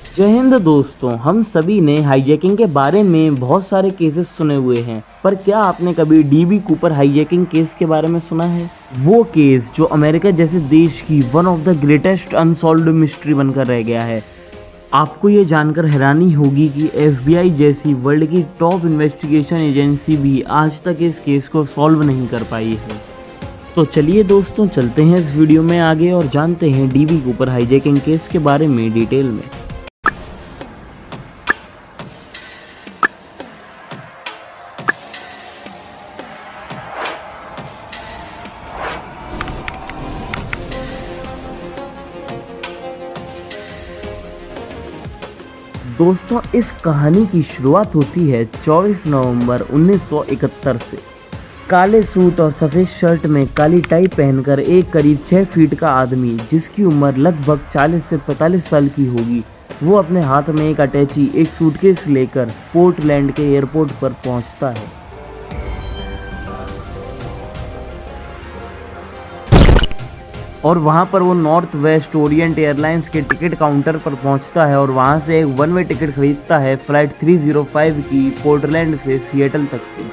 जय हिंद दोस्तों। हम सभी ने हाईजैकिंग के बारे में बहुत सारे केसेस सुने हुए हैं, पर क्या आपने कभी डीबी कूपर हाईजैकिंग केस के बारे में सुना है? वो केस जो अमेरिका जैसे देश की one of the greatest unsolved mystery बनकर रह गया है। आपको ये जानकर हैरानी होगी कि एफबीआई जैसी वर्ल्ड की टॉप इन्वेस्टिगेशन एजेंसी भी आज तक इस केस को सॉल्व नहीं कर पाई है। तो चलिए दोस्तों, चलते हैं इस वीडियो में आगे और जानते हैं डीबी कूपर हाईजैकिंग केस के बारे में डिटेल में। दोस्तों, इस कहानी की शुरुआत होती है 24 नवंबर 1971 से। काले सूट और सफ़ेद शर्ट में काली टाई पहनकर एक करीब 6 फीट का आदमी, जिसकी उम्र लगभग 40 से 45 साल की होगी, वो अपने हाथ में एक अटैची एक सूटकेस लेकर पोर्टलैंड के एयरपोर्ट पर पहुंचता है। और वहाँ पर वो नॉर्थ वेस्ट ओरिएंट एयरलाइंस के टिकट काउंटर पर पहुँचता है और वहाँ से एक वन वे टिकट खरीदता है फ्लाइट 305 की पोर्टलैंड से सिएटल तक की।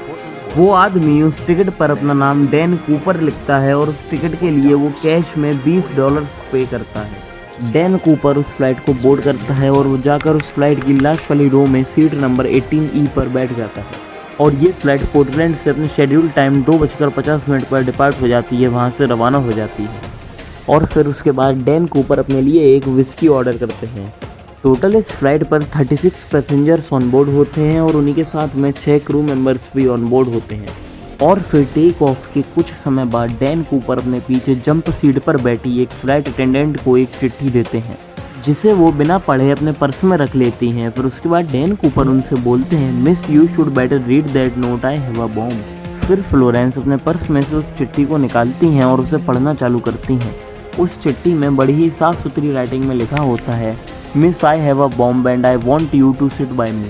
वो आदमी उस टिकट पर अपना नाम डैन कूपर लिखता है और उस टिकट के लिए वो कैश में $20 पे करता है। डैन कूपर उस फ्लाइट को बोर्ड करता है और वो जाकर उस फ्लाइट की लास्ट वाली रो में सीट नंबर 18E पर बैठ जाता है। और ये फ्लाइट पोर्टलैंड से अपने शेड्यूल टाइम 2:50 पर डिपार्ट हो जाती है, वहाँ से रवाना हो जाती है। और फिर उसके बाद डैन कूपर अपने लिए एक विस्की ऑर्डर करते हैं। टोटल इस फ्लाइट पर 36 पैसेंजर्स ऑन बोर्ड होते हैं और उन्हीं के साथ में 6 क्रू मेंबर्स भी ऑन बोर्ड होते हैं। और फिर टेक ऑफ के कुछ समय बाद डैन कूपर अपने पीछे जंप सीट पर बैठी एक फ्लाइट अटेंडेंट को एक चिट्ठी देते हैं, जिसे वो बिना पढ़े अपने पर्स में रख लेती हैं। फिर उसके बाद डैन कूपर उनसे बोलते हैं, miss you should better read that note, I have a bomb. फिर फ्लोरेंस अपने पर्स में से उस चिट्ठी को निकालती हैं और उसे पढ़ना चालू करती हैं। उस चिट्ठी में बड़ी ही साफ सुथरी राइटिंग में लिखा होता है, miss I have a bomb and I want you to sit by me.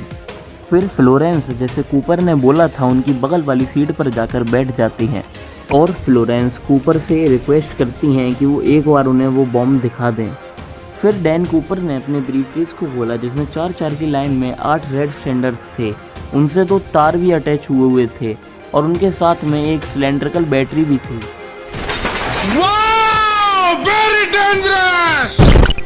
फिर फ्लोरेंस जैसे कूपर ने बोला था उनकी बगल वाली सीट पर जाकर बैठ जाती हैं और फ्लोरेंस कूपर से रिक्वेस्ट करती हैं कि वो एक बार उन्हें वो बॉम्ब दिखा दें। फिर डैन कूपर ने अपने ब्रीफकेस को खोला, जिसमें 4-4 की लाइन में 8 रेड स्टैंडर्ड्स थे। उनसे 2 तार भी अटैच हुए थे और उनके साथ में एक सिलेंड्रिकल बैटरी भी थी।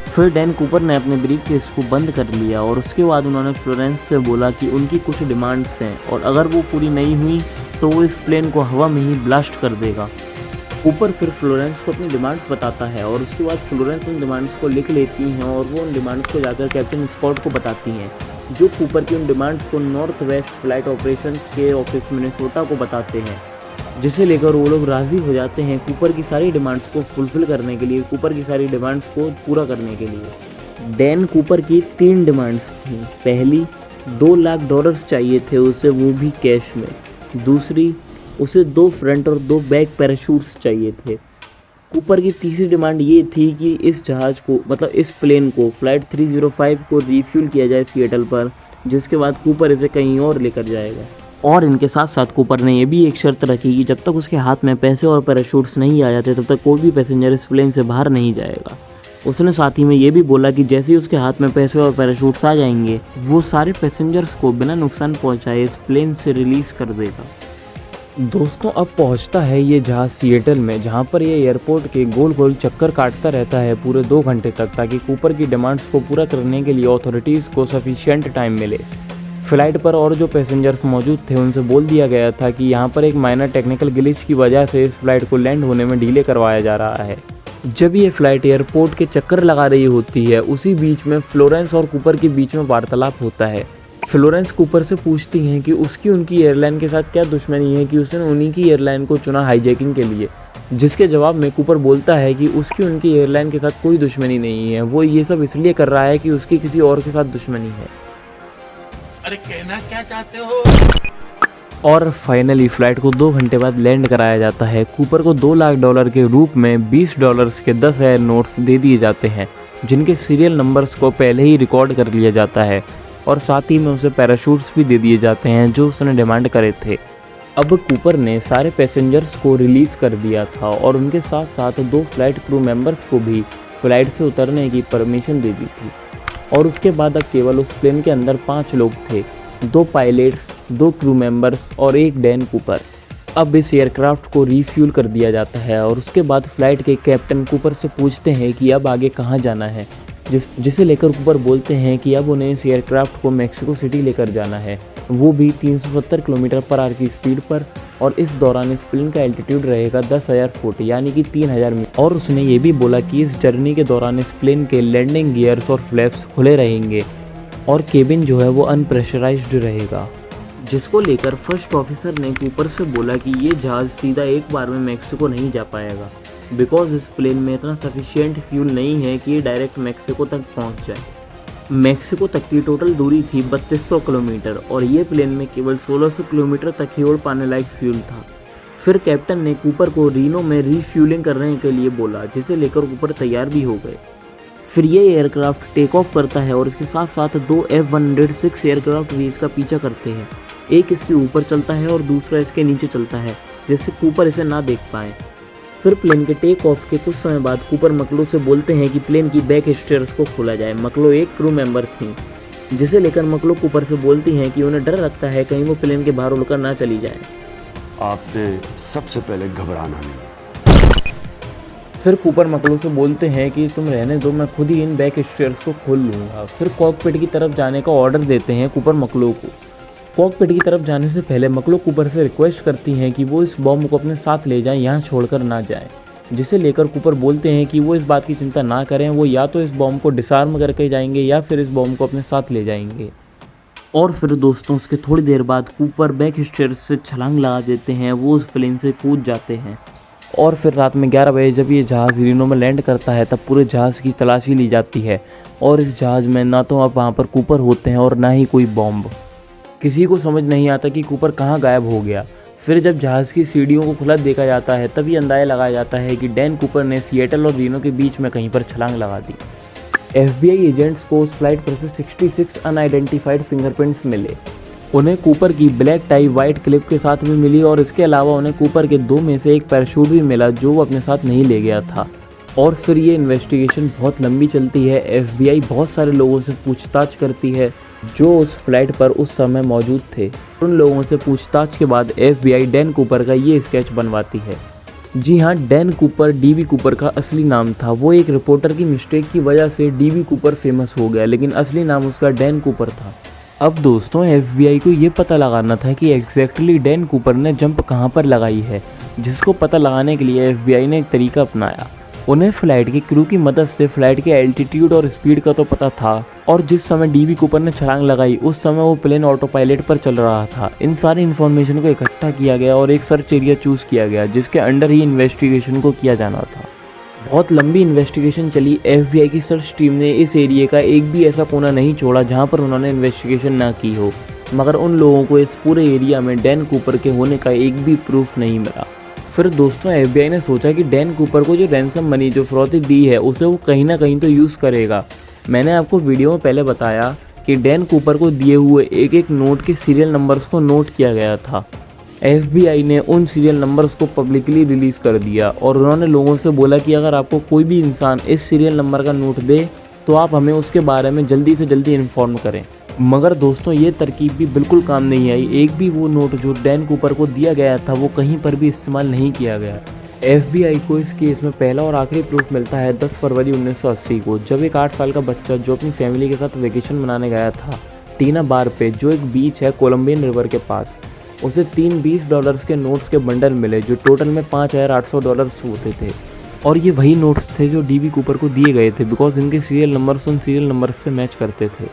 फिर डैन कूपर ने अपने ब्रीफकेस को बंद कर लिया और उसके बाद उन्होंने फ्लोरेंस से बोला कि उनकी कुछ डिमांड्स हैं और अगर वो पूरी नहीं हुई तो वो इस प्लेन को हवा में ही ब्लास्ट कर देगा। कूपर फिर फ्लोरेंस को अपनी डिमांड्स बताता है और उसके बाद फ्लोरेंस उन डिमांड्स को लिख लेती हैं और वो उन डिमांड्स को जाकर कैप्टन स्कॉट को बताती हैं, जो कूपर की उन डिमांड्स को नॉर्थ वेस्ट फ्लाइट ऑपरेशंस के ऑफिस मिनेसोटा को बताते हैं, जिसे लेकर वो लोग राज़ी हो जाते हैं कूपर की सारी डिमांड्स को फुलफ़िल करने के लिए, कूपर की सारी डिमांड्स को पूरा करने के लिए। डैन कूपर की 3 डिमांड्स थी। पहली, $2 लाख चाहिए थे उसे, वो भी कैश में। दूसरी, उसे 2 फ्रंट और 2 बैक पैराशूट्स चाहिए थे। कूपर की तीसरी डिमांड ये थी कि इस जहाज़ को, मतलब इस प्लेन को, फ्लाइट 305 को रिफ्यूल किया जाए सिएटल पर, जिसके बाद कूपर इसे कहीं और लेकर जाएगा। और इनके साथ साथ कूपर ने यह भी एक शर्त रखी कि जब तक उसके हाथ में पैसे और पैराशूट्स नहीं आ जाते तब तक कोई भी पैसेंजर इस प्लेन से बाहर नहीं जाएगा। उसने साथ ही में ये भी बोला कि जैसे ही उसके हाथ में पैसे और पैराशूट्स आ जाएंगे, वो सारे पैसेंजर्स को बिना नुकसान पहुंचाए इस प्लेन से रिलीज़ कर देगा। दोस्तों, अब पहुंचता है ये जहाज़ सिएटल में, जहां पर ये एयरपोर्ट के गोल गोल चक्कर काटता रहता है पूरे 2 घंटे तक, ताकि कूपर की डिमांड्स को पूरा करने के लिए अथॉरिटीज़ को सफिशिएंट टाइम मिले। फ्लाइट पर और जो पैसेंजर्स मौजूद थे उनसे बोल दिया गया था कि यहाँ पर एक माइनर टेक्निकल ग्लिच की वजह से इस फ्लाइट को लैंड होने में डिले करवाया जा रहा है। जब ये फ्लाइट एयरपोर्ट के चक्कर लगा रही होती है, उसी बीच में फ्लोरेंस और कूपर के बीच में वार्तालाप होता है। फ्लोरेंस कूपर से पूछती हैं कि उसकी उनकी एयरलाइन के साथ क्या दुश्मनी है कि उसने उन्हीं की एयरलाइन को चुना हाईजैकिंग के लिए, जिसके जवाब में कूपर बोलता है कि उसकी उनकी एयरलाइन के साथ कोई दुश्मनी नहीं है, वो ये सब इसलिए कर रहा है कि उसकी किसी और के साथ दुश्मनी है। अरे कहना क्या चाहते हो? और फाइनली फ्लाइट को 2 घंटे बाद लैंड कराया जाता है। कूपर को $2 लाख के रूप में $20 के 10 एयर नोट्स दे दिए जाते हैं, जिनके सीरियल नंबर्स को पहले ही रिकॉर्ड कर लिया जाता है और साथ ही में उसे पैराशूट्स भी दे दिए जाते हैं जो उसने डिमांड करे थे। अब कूपर ने सारे पैसेंजर्स को रिलीज़ कर दिया था और उनके साथ साथ 2 फ्लाइट क्रू मेंबर्स को भी फ्लाइट से उतरने की परमिशन दे दी थी। और उसके बाद अब केवल उस प्लेन के अंदर 5 लोग थे, 2 पायलट्स, 2 क्रू मेंबर्स और 1 डैन कूपर। अब इस एयरक्राफ्ट को रीफ्यूल कर दिया जाता है और उसके बाद फ्लाइट के कैप्टन कूपर से पूछते हैं कि अब आगे कहाँ जाना है, जिसे लेकर कूपर बोलते हैं कि अब उन्हें इस एयरक्राफ्ट को मेक्सिको सिटी लेकर जाना है, वो भी 370 किलोमीटर पर आवर की स्पीड पर। और इस दौरान इस प्लेन का एल्टीट्यूड रहेगा 10,000 फुट यानी कि 3,000 मीटर। और उसने ये भी बोला कि इस जर्नी के दौरान इस प्लेन के लैंडिंग गियर्स और फ्लैप्स खुले रहेंगे और केबिन जो है वो अनप्रेशराइज्ड रहेगा, जिसको लेकर फर्स्ट ऑफिसर ने कूपर से बोला कि ये जहाज़ सीधा एक बार में मेक्सिको नहीं जा पाएगा, बिकॉज इस प्लेन में इतना सफिशिएंट फ्यूल नहीं है कि ये डायरेक्ट मेक्सिको तक पहुंच जाए। मेक्सिको तक की टोटल दूरी थी 3200 किलोमीटर और ये प्लेन में केवल 1600 किलोमीटर तक ही उड़ पाने लायक फ्यूल था। फिर कैप्टन ने कूपर को रीनो में रीफ्यूलिंग करने के लिए बोला, जिसे लेकर कूपर तैयार भी हो गए। फिर ये एयरक्राफ्ट टेक ऑफ करता है और इसके साथ साथ 2 F-106 एयरक्राफ्ट भी इसका पीछा करते हैं। एक इसके ऊपर चलता है और दूसरा इसके नीचे चलता है, जिससे कूपर इसे ना देख पाए। फिर प्लेन के टेक ऑफ के कुछ समय बाद कूपर मकलो से बोलते हैं कि प्लेन की बैक स्टेयर्स को खोला जाए। मकलो एक क्रू मेंबर थी, जिसे लेकर मकलो कूपर से बोलती हैं कि उन्हें डर लगता है कहीं वो प्लेन के बाहर उड़कर ना चली जाए। आपने सबसे पहले घबराना नहीं। फिर कूपर मकलो से बोलते हैं कि तुम रहने दो, मैं खुद ही इन बैक स्टेयर्स को खोल लूँगा। फिर कॉकपिट की तरफ जाने का ऑर्डर देते हैं कूपर मकलो को। कॉकपिट की तरफ जाने से पहले मकलो कूपर से रिक्वेस्ट करती हैं कि वो इस बॉम्ब को अपने साथ ले जाएं, यहाँ छोड़कर ना जाएं, जिसे लेकर कूपर बोलते हैं कि वो इस बात की चिंता ना करें, वो या तो इस बॉम्ब को डिसआर्म करके जाएंगे या फिर इस बॉम्ब को अपने साथ ले जाएंगे। और फिर दोस्तों उसके थोड़ी देर बाद कूपर बैक स्टेयर्स से छलांग लगा देते हैं, वो उस प्लेन से कूद जाते हैं। और फिर रात में 11 बजे जब ये जहाज़ रीनो में लैंड करता है तब पूरे जहाज़ की तलाशी ली जाती है और इस जहाज़ में ना तो अब वहाँ पर कूपर होते हैं और ना ही कोई बॉम्ब। किसी को समझ नहीं आता कि कूपर कहाँ गायब हो गया। फिर जब जहाज़ की सीढ़ियों को खुला देखा जाता है तब ये अंदाज़ा लगाया जाता है कि डैन कूपर ने सिएटल और रीनो के बीच में कहीं पर छलांग लगा दी। FBI एजेंट्स को उस फ्लाइट पर से 66 अनआइडेंटिफाइड फिंगरप्रिंट्स मिले। उन्हें कूपर की ब्लैक टाई वाइट क्लिप के साथ भी मिली और इसके अलावा उन्हें कूपर के 2 में से एक पैराशूट भी मिला जो वो अपने साथ नहीं ले गया था। और फिर ये इन्वेस्टिगेशन बहुत लंबी चलती है। FBI बहुत सारे लोगों से पूछताछ करती है जो उस फ्लाइट पर उस समय मौजूद थे। उन लोगों से पूछताछ के बाद FBI डैन कूपर का ये स्केच बनवाती है। जी हाँ, डैन कूपर DB कूपर का असली नाम था। वो एक रिपोर्टर की मिस्टेक की वजह से DB कूपर फेमस हो गया, लेकिन असली नाम उसका डैन कूपर था। अब दोस्तों FBI को ये पता लगाना था कि एग्जैक्टली डैन कूपर ने जंप कहाँ पर लगाई है, जिसको पता लगाने के लिए FBI ने एक तरीका अपनाया। उन्हें फ्लाइट के क्रू की मदद से फ्लाइट के एल्टीट्यूड और स्पीड का तो पता था और जिस समय DB कूपर ने छलांग लगाई उस समय वो प्लेन ऑटो पायलट पर चल रहा था। इन सारी इन्फॉर्मेशन को इकट्ठा किया गया और एक सर्च एरिया चूज़ किया गया जिसके अंडर ही इन्वेस्टिगेशन को किया जाना था। बहुत लंबी इन्वेस्टिगेशन चली। FBI की सर्च टीम ने इस एरिया का एक भी ऐसा कोना नहीं छोड़ा जहाँ पर उन्होंने इन्वेस्टिगेशन ना की हो, मगर उन लोगों को इस पूरे एरिया में डैन कूपर के होने का एक भी प्रूफ नहीं मिला। फिर दोस्तों FBI ने सोचा कि डैन कूपर को जो रैंसम मनी जो फिरौती दी है उसे वो कहीं ना कहीं तो यूज़ करेगा। मैंने आपको वीडियो में पहले बताया कि डैन कूपर को दिए हुए एक एक नोट के सीरियल नंबर्स को नोट किया गया था। FBI ने उन सीरियल नंबर्स को पब्लिकली रिलीज़ कर दिया और उन्होंने लोगों से बोला कि अगर आपको कोई भी इंसान इस सीरियल नंबर का नोट दे तो आप हमें उसके बारे में जल्दी से जल्दी इन्फॉर्म करें। मगर दोस्तों ये तरकीब भी बिल्कुल काम नहीं आई। एक भी वो नोट जो डैन कूपर को दिया गया था वो कहीं पर भी इस्तेमाल नहीं किया गया। FBI को इस केस में पहला और आखिरी प्रूफ मिलता है 10 फरवरी 1980 को, जब एक 8 साल का बच्चा जो अपनी फैमिली के साथ वेकेशन मनाने गया था टीना बार पे, जो एक बीच है कोलंबियन रिवर के पास, उसे 3 $20 के नोट्स के बंडल मिले जो टोटल में $5,800 होते थे। और ये वही नोट्स थे जो DB कूपर को दिए गए थे बिकॉज इनके सीरियल नंबर्स उन सीरियल नंबर्स से मैच करते थे।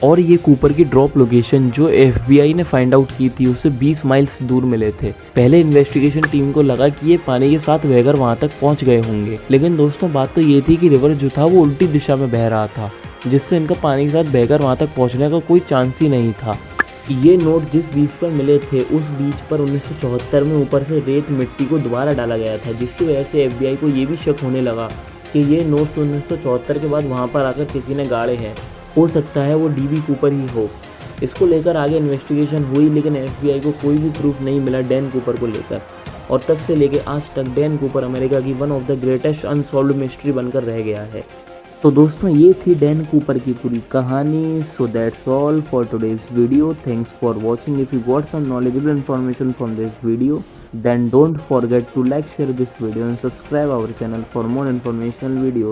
और ये कूपर की ड्रॉप लोकेशन जो FBI ने फाइंड आउट की थी उससे 20 माइल्स दूर मिले थे। पहले इन्वेस्टिगेशन टीम को लगा कि ये पानी के साथ बहकर वहाँ तक पहुँच गए होंगे, लेकिन दोस्तों बात तो ये थी कि रिवर जो था वो उल्टी दिशा में बह रहा था, जिससे इनका पानी के साथ बहकर वहाँ तक पहुँचने का कोई चांस ही नहीं था। ये नोट जिस बीच पर मिले थे उस बीच पर 1974 में ऊपर से रेत मिट्टी को दोबारा डाला गया था, जिसकी वजह से FBI को ये भी शक होने लगा कि ये नोट्स 1974 के बाद वहाँ पर आकर किसी ने गाड़े हैं, हो सकता है वो DB कूपर ही हो। इसको लेकर आगे इन्वेस्टिगेशन हुई लेकिन FBI को कोई भी प्रूफ नहीं मिला डैन कूपर को लेकर, और तब से लेकर आज तक डैन कूपर अमेरिका की one of the greatest unsolved mystery बनकर रह गया है। तो दोस्तों ये थी डैन कूपर की पूरी कहानी. So that's all for today's video. Thanks for watching. If you got some knowledgeable information from this video, then don't forget to like, share this video and subscribe our channel for more informational video.